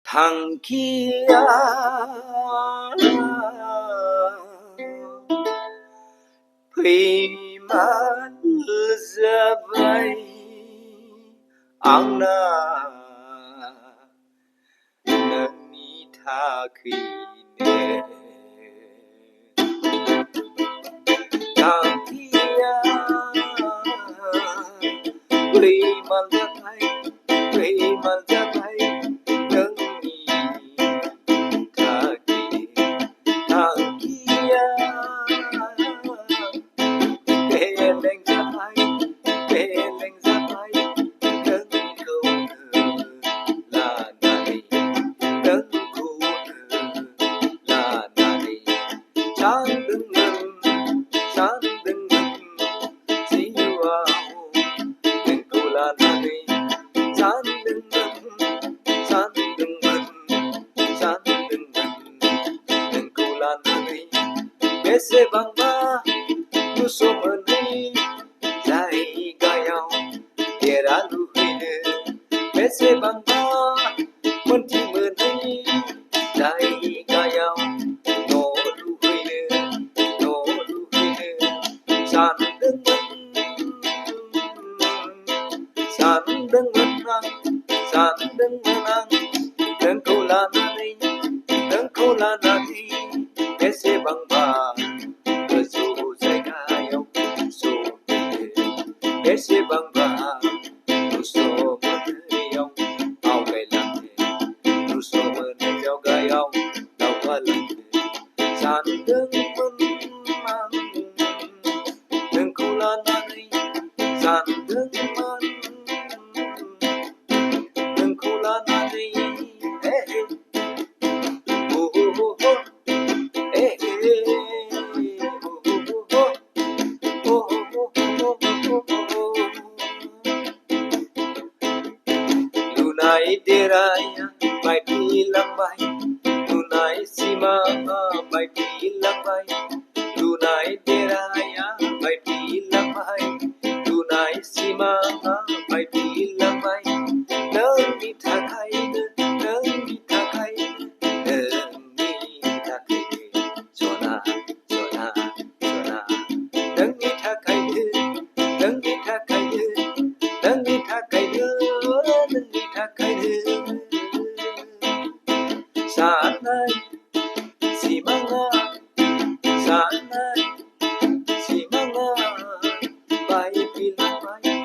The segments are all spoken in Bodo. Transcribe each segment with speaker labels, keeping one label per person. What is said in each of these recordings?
Speaker 1: thằng kia Phi mắt ra vây ang na nani tha khi nè thằng kia Phi mắt ra vây Phi mắt ra vây nani tha khi thằng kia lên ra vai lên ra vai nâng câu là này nâng câu là này chán đừng ngừng chỉ vào nâng câu là này chán đừng ngừng nâng câu là này bé sẽ bằng ba tu số mơn Jai gayau tiada luhine bese bangba munti meni Jai gayau no luhine san dengan menang dan kau lanari bese bangba kesu jai gayau Bese bangga Nuso meneriau Au gai lang Nuso meneriau gai au Tau qua lang San đừng menang Đừng câu lan này San đừng câu lan này Lunai deraya mai bilang baik Lunai simama mai bilang baik Lunai deraya mai bilang baik Lunai simama mai bilang baik Nâng đi thả khai Zona Nâng đi thả khai Nâng đi thả khai Sanai semangat baik bilang baik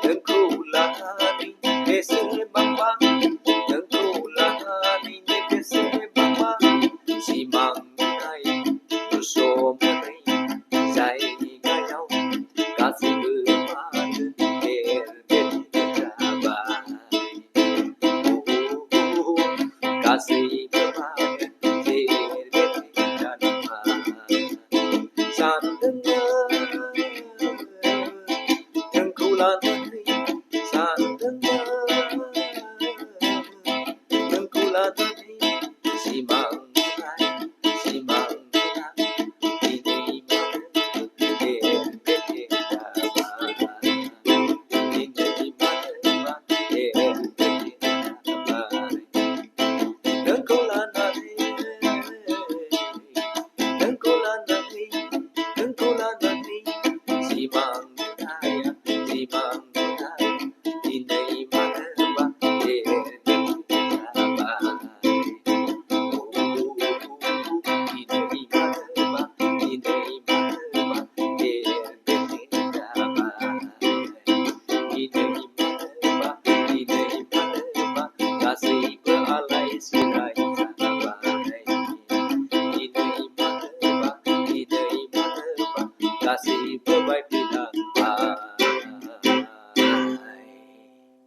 Speaker 1: Engkau lahani bese bangba bese bangba Simangai Nuso menai Jai gayau kasih bermata kasih bermata san dengar yang ku lan